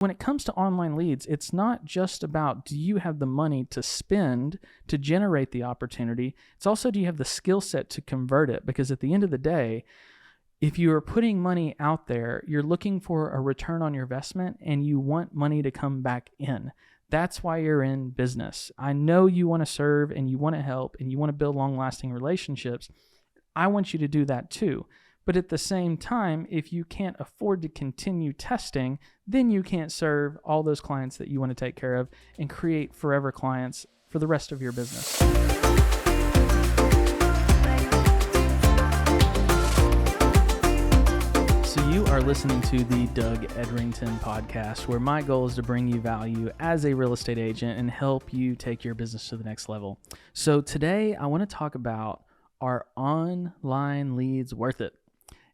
When it comes to online leads, it's not just about do you have the money to spend to generate the opportunity. It's also do you have the skill set to convert it? Because at the end of the day, if you are putting money out there, you're looking for a return on your investment and you want money to come back in. That's why you're in business. I know you want to serve and you want to help and you want to build long-lasting relationships. I want you to do that too. But at the same time, if you can't afford to continue testing, then you can't serve all those clients that you want to take care of and create forever clients for the rest of your business. So you are listening to the Doug Edrington podcast, where my goal is to bring you value as a real estate agent and help you take your business to the next level. So today I want to talk about, are online leads worth it?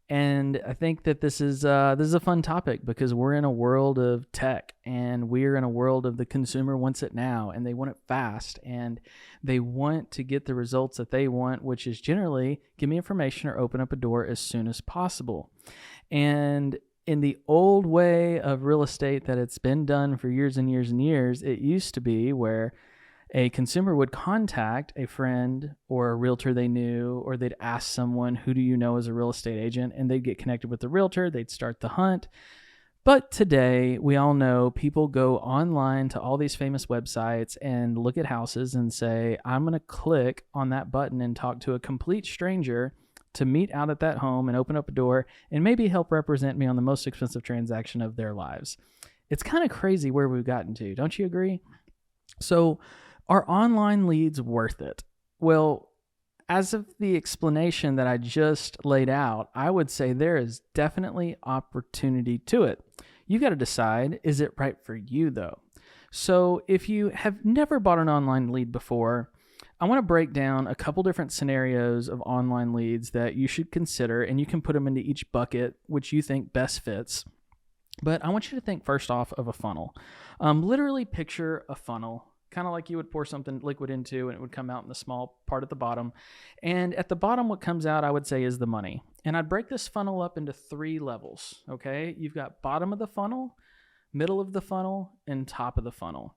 And I think that this is a fun topic because we're in a world of tech and we're in a world of the consumer wants it now and they want it fast and they want to get the results that they want, which is generally give me information or open up a door as soon as possible. And in the old way of real estate that it's been done for years and years and years, it used to be where a consumer would contact a friend or a realtor they knew, or they'd ask someone, who do you know as a real estate agent? And they'd get connected with the realtor. They'd start the hunt. But today, we all know people go online to all these famous websites and look at houses and say, I'm going to click on that button and talk to a complete stranger to meet out at that home and open up a door and maybe help represent me on the most expensive transaction of their lives. It's kind of crazy where we've gotten to. Don't you agree? So, are online leads worth it? Well, as of the explanation that I just laid out, I would say there is definitely opportunity to it. You got to decide, is it right for you though? So if you have never bought an online lead before, I want to break down a couple different scenarios of online leads that you should consider, and you can put them into each bucket which you think best fits. But I want you to think first off of a funnel. Literally picture a funnel, kind of like you would pour something liquid into and it would come out in the small part at the bottom. And at the bottom, what comes out, I would say, is the money. And I'd break this funnel up into 3 levels, okay? You've got bottom of the funnel, middle of the funnel, and top of the funnel.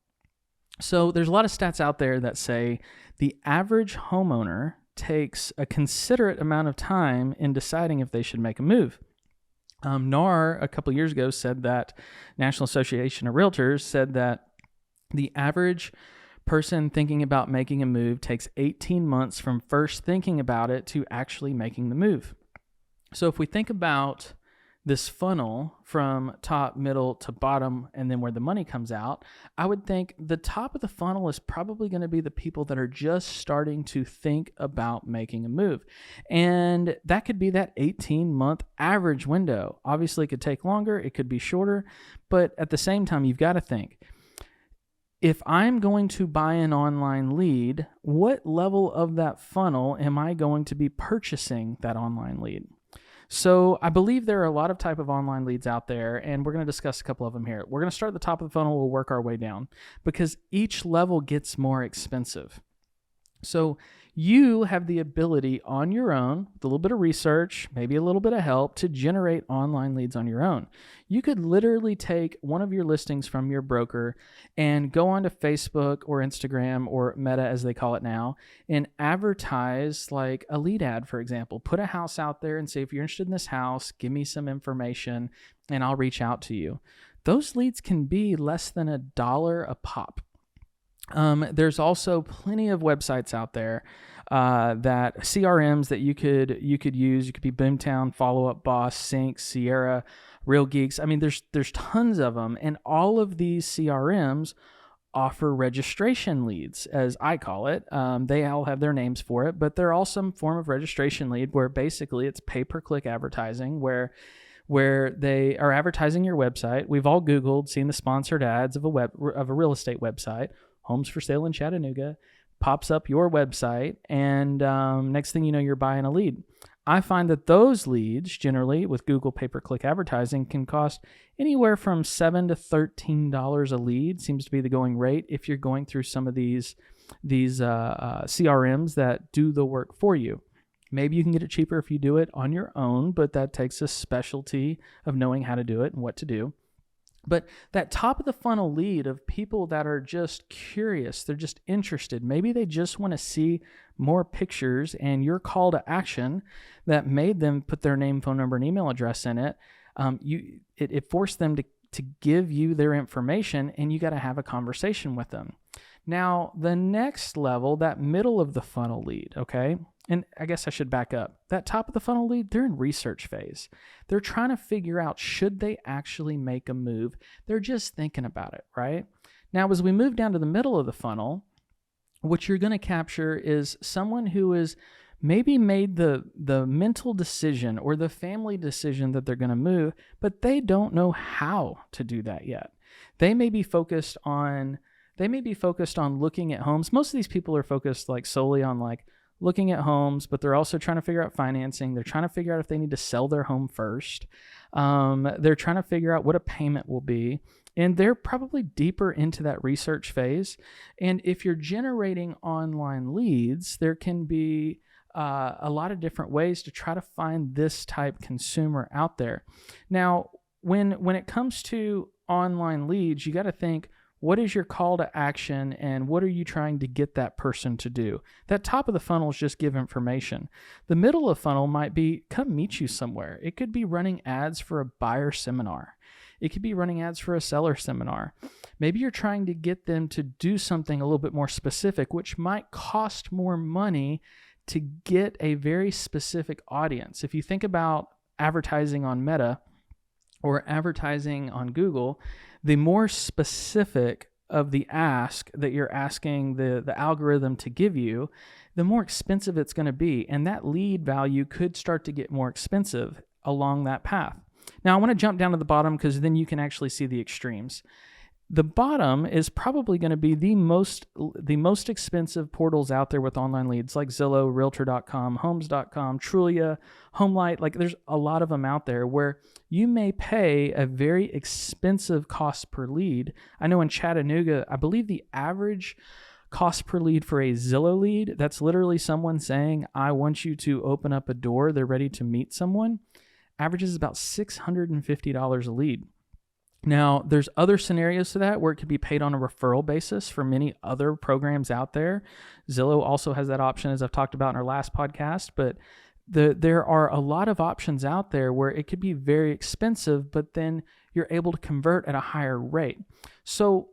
So there's a lot of stats out there that say the average homeowner takes a considerate amount of time in deciding if they should make a move. NAR, a couple of years ago, said that, National Association of Realtors, said that the average person thinking about making a move takes 18 months from first thinking about it to actually making the move. So if we think about this funnel from top, middle to bottom, and then where the money comes out, I would think the top of the funnel is probably going to be the people that are just starting to think about making a move. And that could be that 18-month average window. Obviously, it could take longer, it could be shorter, but at the same time, you've got to think, if I'm going to buy an online lead, what level of that funnel am I going to be purchasing that online lead? So I believe there are a lot of type of online leads out there, and we're going to discuss a couple of them here. We're going to start at the top of the funnel. We'll work our way down because each level gets more expensive. So you have the ability on your own, with a little bit of research, maybe a little bit of help, to generate online leads on your own. You could literally take one of your listings from your broker and go onto Facebook or Instagram or Meta, as they call it now, and advertise like a lead ad, for example. Put a house out there and say, if you're interested in this house, give me some information and I'll reach out to you. Those leads can be less than $1 a pop. There's also plenty of websites out there that CRMs that you could use. You could be Boomtown, Follow Up Boss, Sync, Sierra, Real Geeks. I mean, there's tons of them, and all of these CRMs offer registration leads, as I call it. They all have their names for it, but they're all some form of registration lead where basically it's pay-per-click advertising where they are advertising your website. We've all Googled, seen the sponsored ads of a real estate website. Homes for sale in Chattanooga, pops up your website, and next thing you know, you're buying a lead. I find that those leads, generally with Google pay-per-click advertising, can cost anywhere from $7 to $13 a lead. Seems to be the going rate if you're going through some of these CRMs that do the work for you. Maybe you can get it cheaper if you do it on your own, but that takes a specialty of knowing how to do it and what to do. But that top of the funnel lead of people that are just curious, they're just interested. Maybe they just want to see more pictures, and your call to action that made them put their name, phone number, and email address in it, it forced them to give you their information, and you got to have a conversation with them. Now, the next level, that middle of the funnel lead, okay? And I guess I should back up. That top of the funnel lead, they're in research phase. They're trying to figure out, should they actually make a move? They're just thinking about it, right? Now, as we move down to the middle of the funnel, what you're going to capture is someone who is maybe made the mental decision or the family decision that they're going to move, but they don't know how to do that yet. They may be focused on looking at homes. Most of these people are focused like solely on like looking at homes, but they're also trying to figure out financing. They're trying to figure out if they need to sell their home first. They're trying to figure out what a payment will be. And they're probably deeper into that research phase. And if you're generating online leads, there can be a lot of different ways to try to find this type consumer out there. Now, when it comes to online leads, you got to think, what is your call to action, and what are you trying to get that person to do? That top of the funnel is just give information. The middle of the funnel might be come meet you somewhere. It could be running ads for a buyer seminar. It could be running ads for a seller seminar. Maybe you're trying to get them to do something a little bit more specific, which might cost more money to get a very specific audience. If you think about advertising on Meta or advertising on Google, the more specific of the ask that you're asking the algorithm to give you, the more expensive it's going to be. And that lead value could start to get more expensive along that path. Now, I want to jump down to the bottom because then you can actually see the extremes. The bottom is probably going to be the most expensive portals out there with online leads, like Zillow, Realtor.com, Homes.com, Trulia, HomeLight. Like there's a lot of them out there where you may pay a very expensive cost per lead. I know in Chattanooga, I believe the average cost per lead for a Zillow lead, that's literally someone saying, I want you to open up a door. They're ready to meet someone. Averages about $650 a lead. Now, there's other scenarios to that where it could be paid on a referral basis for many other programs out there. Zillow also has that option, as I've talked about in our last podcast, but there are a lot of options out there where it could be very expensive, but then you're able to convert at a higher rate. So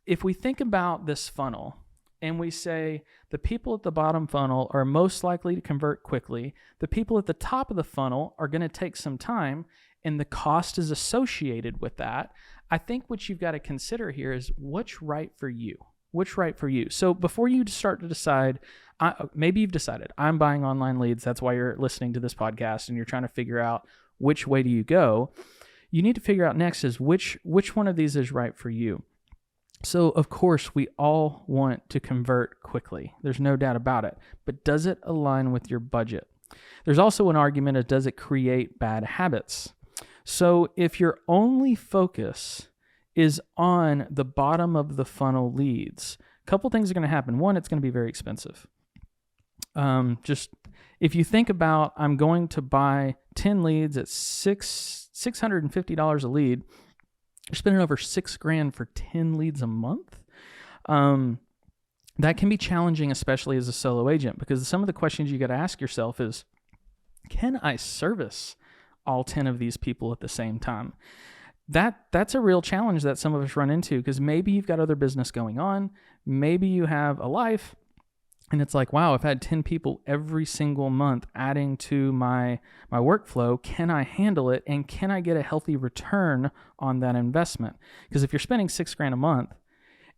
if we think about this funnel and we say the people at the bottom funnel are most likely to convert quickly, the people at the top of the funnel are going to take some time, and the cost is associated with that, I think what you've got to consider here is what's right for you. What's right for you? So before you start to decide, maybe you've decided, I'm buying online leads. That's why you're listening to this podcast and you're trying to figure out which way do you go. You need to figure out next is which one of these is right for you. So of course, we all want to convert quickly. There's no doubt about it. But does it align with your budget? There's also an argument of does it create bad habits? So if your only focus is on the bottom of the funnel leads, a couple things are going to happen. One, it's going to be very expensive. Just if you think about, I'm going to buy 10 leads at $650 a lead, you're spending over $6,000 for 10 leads a month. That can be challenging, especially as a solo agent, because some of the questions you got to ask yourself is, can I service all 10 of these people at the same time? That's a real challenge that some of us run into, because maybe you've got other business going on. Maybe you have a life, and it's like, wow, I've had 10 people every single month adding to my workflow. Can I handle it? And can I get a healthy return on that investment? Because if you're spending $6,000 a month,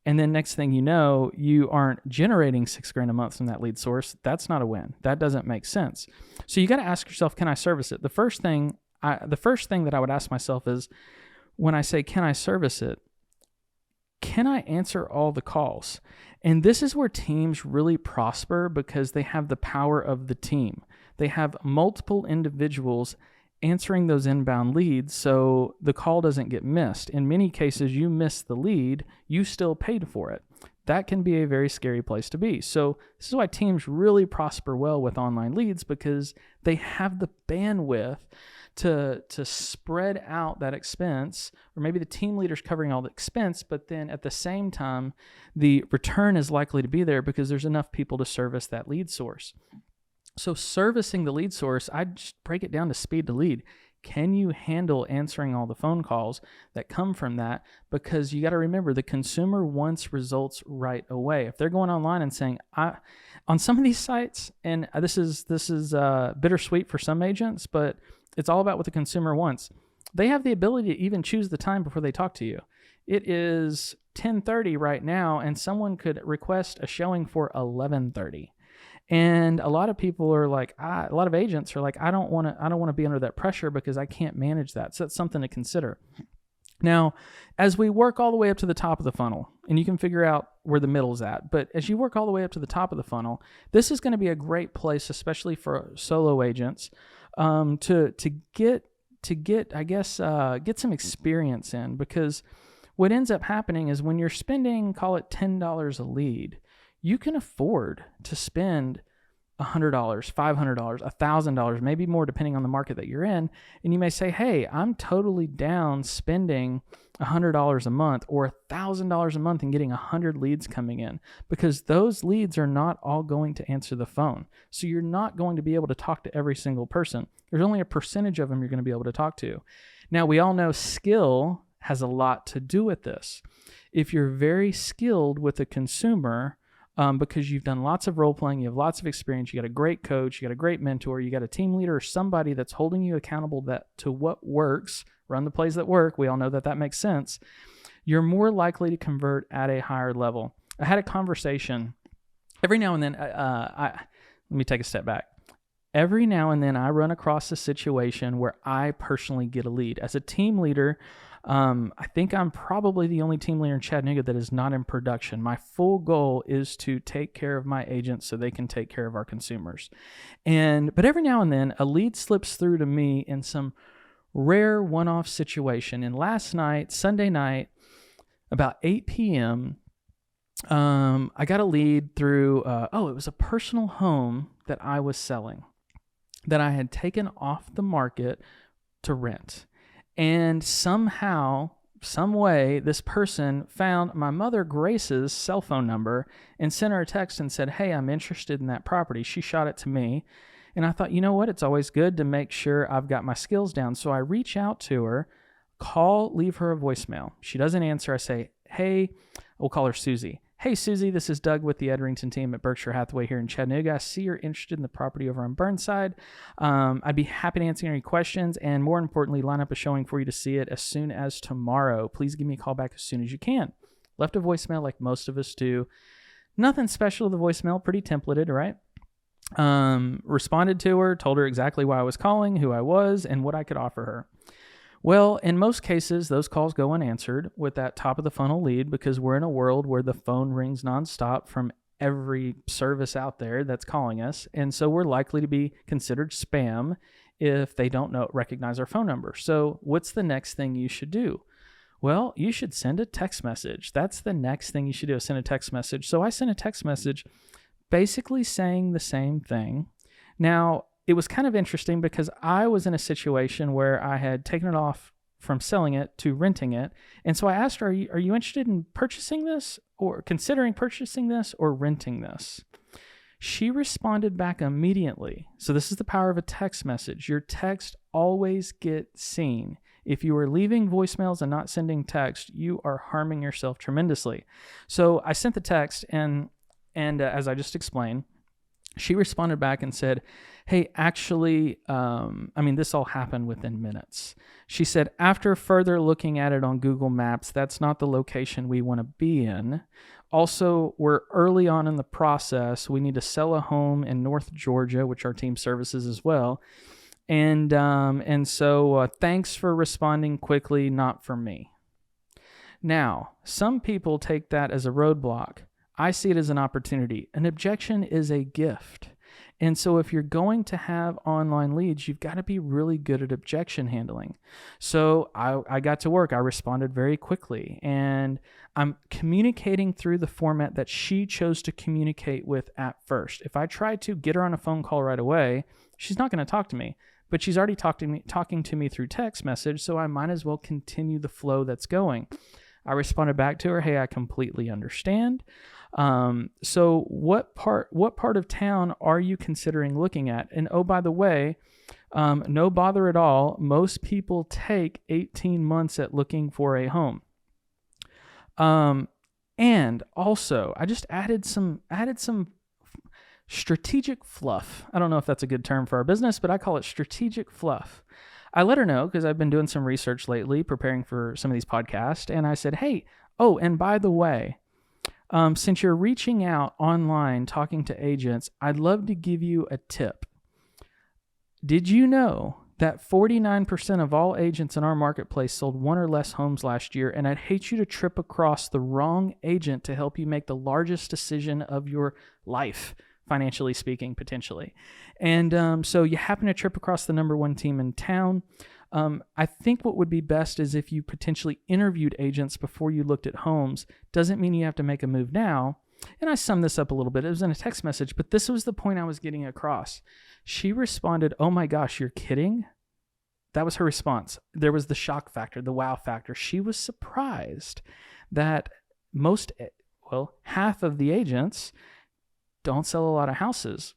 and then next thing you know, you aren't generating $6,000 a month from that lead source, that's not a win. That doesn't make sense. So you got to ask yourself, can I service it? The first thing that I would ask myself is, when I say, can I service it? Can I answer all the calls? And this is where teams really prosper, because they have the power of the team. They have multiple individuals answering those inbound leads, so the call doesn't get missed. In many cases, you miss the lead, you still paid for it. That can be a very scary place to be. So this is why teams really prosper well with online leads, because they have the bandwidth to spread out that expense, or maybe the team leader's covering all the expense, but then at the same time, the return is likely to be there because there's enough people to service that lead source. So servicing the lead source, I just break it down to speed to lead. Can you handle answering all the phone calls that come from that? Because you got to remember, the consumer wants results right away. If they're going online and saying, on some of these sites, and this is bittersweet for some agents, but it's all about what the consumer wants. They have the ability to even choose the time before they talk to you. It is 10:30 right now, and someone could request a showing for 11:30. And a lot of people are like, a lot of agents are like, I don't want to be under that pressure because I can't manage that. So that's something to consider. Now, as we work all the way up to the top of the funnel, and you can figure out where the middle's at, but as you work all the way up to the top of the funnel, this is going to be a great place, especially for solo agents, to get some experience in, because what ends up happening is when you're spending, call it $10 a lead, you can afford to spend $100, $500, $1,000, maybe more depending on the market that you're in. And you may say, hey, I'm totally down spending $100 a month or $1,000 a month and getting 100 leads coming in, because those leads are not all going to answer the phone. So you're not going to be able to talk to every single person. There's only a percentage of them you're going to be able to talk to. Now, we all know skill has a lot to do with this. If you're very skilled with a consumer, because you've done lots of role playing, you have lots of experience, you got a great coach, you got a great mentor, you got a team leader or somebody that's holding you accountable to what works, run the plays that work. We all know that makes sense. You're more likely to convert at a higher level. I had a conversation every now and then. Let me take a step back. Every now and then I run across a situation where I personally get a lead. As a team leader, I think I'm probably the only team leader in Chattanooga that is not in production. My full goal is to take care of my agents so they can take care of our consumers. But every now and then a lead slips through to me in some rare one-off situation. And last night, Sunday night, about 8 p.m., I got a lead through, it was a personal home that I was selling that I had taken off the market to rent. And somehow, some way, this person found my mother Grace's cell phone number and sent her a text and said, hey, I'm interested in that property. She shot it to me. And I thought, you know what? It's always good to make sure I've got my skills down. So I reach out to her, leave her a voicemail. She doesn't answer. I say, hey, we'll call her Susie. Hey, Susie, this is Doug with the Edrington team at Berkshire Hathaway here in Chattanooga. I see you're interested in the property over on Burnside. I'd be happy to answer any questions and, more importantly, line up a showing for you to see it as soon as tomorrow. Please give me a call back as soon as you can. Left a voicemail like most of us do. Nothing special to the voicemail, pretty templated, right? Responded to her, told her exactly why I was calling, who I was, and what I could offer her. Well, in most cases, those calls go unanswered with that top of the funnel lead, because we're in a world where the phone rings nonstop from every service out there that's calling us. And so we're likely to be considered spam if they don't recognize our phone number. So what's the next thing you should do? Well, you should send a text message. That's the next thing you should do, is send a text message. So I sent a text message basically saying the same thing. Now, it was kind of interesting because I was in a situation where I had taken it off from selling it to renting it. And so I asked her, are you interested in purchasing this, or considering purchasing this, or renting this? She responded back immediately. So this is the power of a text message. Your text always get seen. If you are leaving voicemails and not sending text, you are harming yourself tremendously. So I sent the text, and as I just explained, she responded back and said, hey, actually, this all happened within minutes. She said, after further looking at it on Google Maps, that's not the location we want to be in. Also, we're early on in the process. We need to sell a home in North Georgia, which our team services as well. And so thanks for responding quickly, not for me. Now, some people take that as a roadblock. I see it as an opportunity. An objection is a gift. And so if you're going to have online leads, you've got to be really good at objection handling. So I got to work. I responded very quickly. And I'm communicating through the format that she chose to communicate with at first. If I try to get her on a phone call right away, she's not going to talk to me. but she's already talking to me through text message, so I might as well continue the flow that's going. I responded back to her, hey, I completely understand. So what part of town are you considering looking at? And oh, by the way, no bother at all. Most people take 18 months at looking for a home. And also I just added some strategic fluff. I don't know if that's a good term for our business, but I call it strategic fluff. I let her know because I've been doing some research lately, preparing for some of these podcasts. And I said, hey, oh, and by the way, since you're reaching out online, talking to agents, I'd love to give you a tip. Did you know that 49% of all agents in our marketplace sold one or less homes last year? And I'd hate you to trip across the wrong agent to help you make the largest decision of your life, financially speaking, potentially. And so you happen to trip across the number one team in town. I think what would be best is if you potentially interviewed agents before you looked at homes. Doesn't mean you have to make a move now. And I summed this up a little bit. It was in a text message, but this was the point I was getting across. She responded, oh my gosh, you're kidding? That was her response. There was the shock factor, the wow factor. She was surprised that half of the agents don't sell a lot of houses.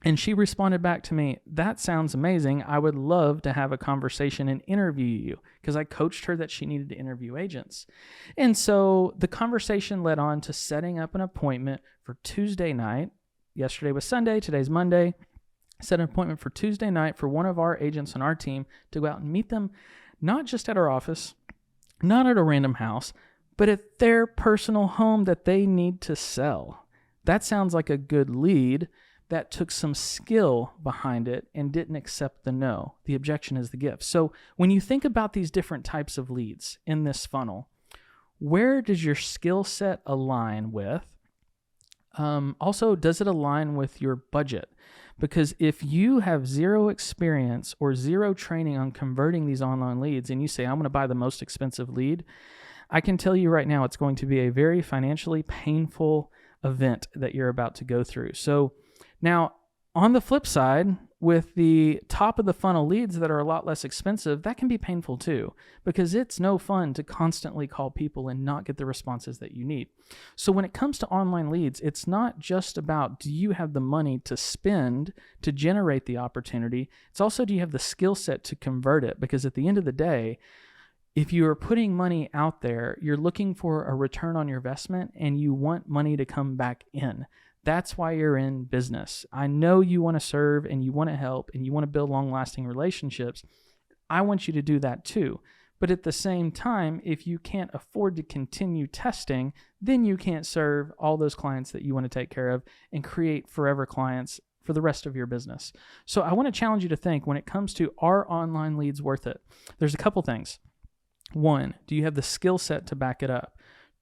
And she responded back to me, that sounds amazing. I would love to have a conversation and interview you, because I coached her that she needed to interview agents. And so the conversation led on to setting up an appointment for Tuesday night. Yesterday was Sunday, today's Monday. Set an appointment for Tuesday night for one of our agents on our team to go out and meet them, not just at our office, not at a random house, but at their personal home that they need to sell. That sounds like a good lead that took some skill behind it and didn't accept the no. The objection is the gift. So when you think about these different types of leads in this funnel, where does your skill set align with? Also, does it align with your budget? Because if you have zero experience or zero training on converting these online leads and you say, I'm going to buy the most expensive lead, I can tell you right now it's going to be a very financially painful event that you're about to go through. So now, on the flip side, with the top of the funnel leads that are a lot less expensive, that can be painful too, because it's no fun to constantly call people and not get the responses that you need. So when it comes to online leads, it's not just about, do you have the money to spend to generate the opportunity? It's also, do you have the skill set to convert it? Because at the end of the day, if you are putting money out there, you're looking for a return on your investment and you want money to come back in. That's why you're in business. I know you want to serve and you want to help and you want to build long-lasting relationships. I want you to do that too. But at the same time, if you can't afford to continue testing, then you can't serve all those clients that you want to take care of and create forever clients for the rest of your business. So I want to challenge you to think, when it comes to, are online leads worth it? There's a couple things. 1, do you have the skill set to back it up?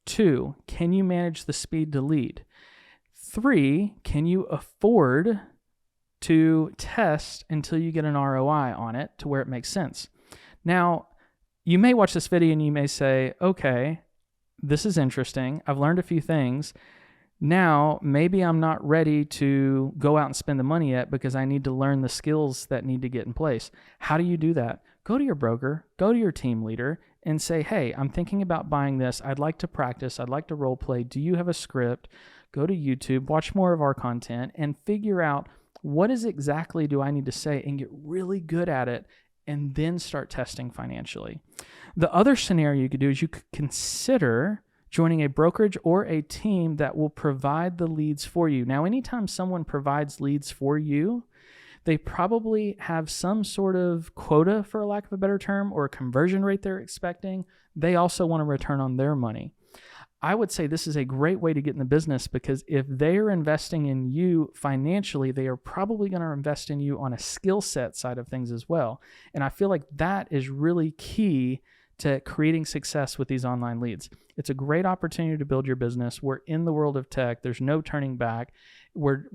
2, can you manage the speed to lead? 3, can you afford to test until you get an ROI on it to where it makes sense? Now, you may watch this video and you may say, okay, this is interesting. I've learned a few things. Now, maybe I'm not ready to go out and spend the money yet because I need to learn the skills that need to get in place. How do you do that? Go to your broker, go to your team leader, and say, hey, I'm thinking about buying this. I'd like to practice. I'd like to role play. Do you have a script? Go to YouTube, watch more of our content, and figure out what is exactly do I need to say and get really good at it, and then start testing financially. The other scenario you could do is you could consider joining a brokerage or a team that will provide the leads for you. Now, anytime someone provides leads for you, they probably have some sort of quota, for lack of a better term, or a conversion rate they're expecting. They also want a return on their money. I would say this is a great way to get in the business, because if they are investing in you financially, they are probably going to invest in you on a skill set side of things as well. And I feel like that is really key to creating success with these online leads. It's a great opportunity to build your business. We're in the world of tech. There's no turning back. We're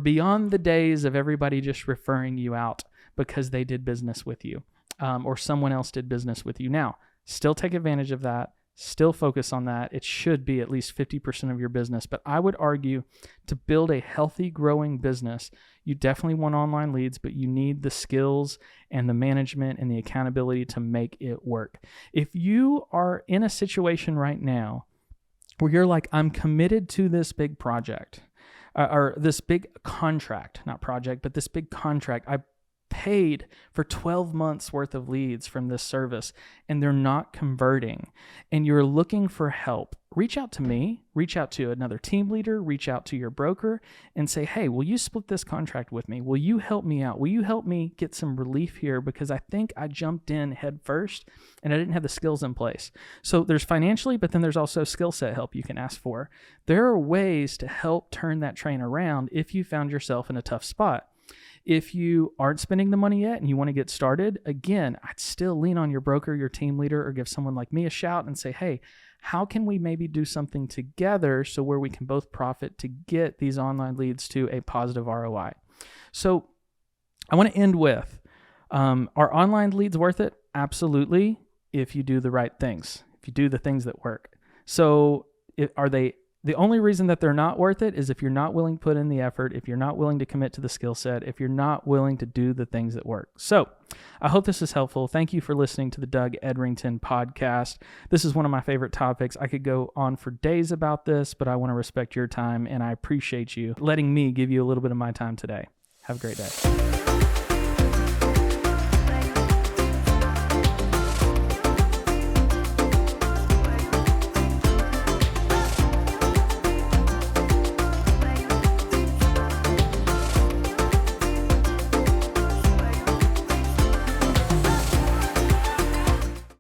beyond the days of everybody just referring you out because they did business with you, or someone else did business with you. Now, still take advantage of that. Still focus on that. It should be at least 50% of your business. But I would argue to build a healthy, growing business, you definitely want online leads, but you need the skills and the management and the accountability to make it work. If you are in a situation right now where you're like, I'm committed to this big project, or this big contract, not project, but this big contract. I paid for 12 months worth of leads from this service and they're not converting, and you're looking for help, reach out to me, reach out to another team leader, reach out to your broker and say, hey, will you split this contract with me? Will you help me out? Will you help me get some relief here? Because I think I jumped in head first and I didn't have the skills in place. So there's financially, but then there's also skill set help you can ask for. There are ways to help turn that train around if you found yourself in a tough spot. If you aren't spending the money yet and you want to get started, again, I'd still lean on your broker, your team leader, or give someone like me a shout and say, hey, how can we maybe do something together so where we can both profit to get these online leads to a positive ROI? So I want to end with, are online leads worth it? Absolutely, if you do the right things, if you do the things that work. So are they? The only reason that they're not worth it is if you're not willing to put in the effort, if you're not willing to commit to the skill set, if you're not willing to do the things that work. So I hope this is helpful. Thank you for listening to the Doug Edrington podcast. This is one of my favorite topics. I could go on for days about this, but I want to respect your time, and I appreciate you letting me give you a little bit of my time today. Have a great day.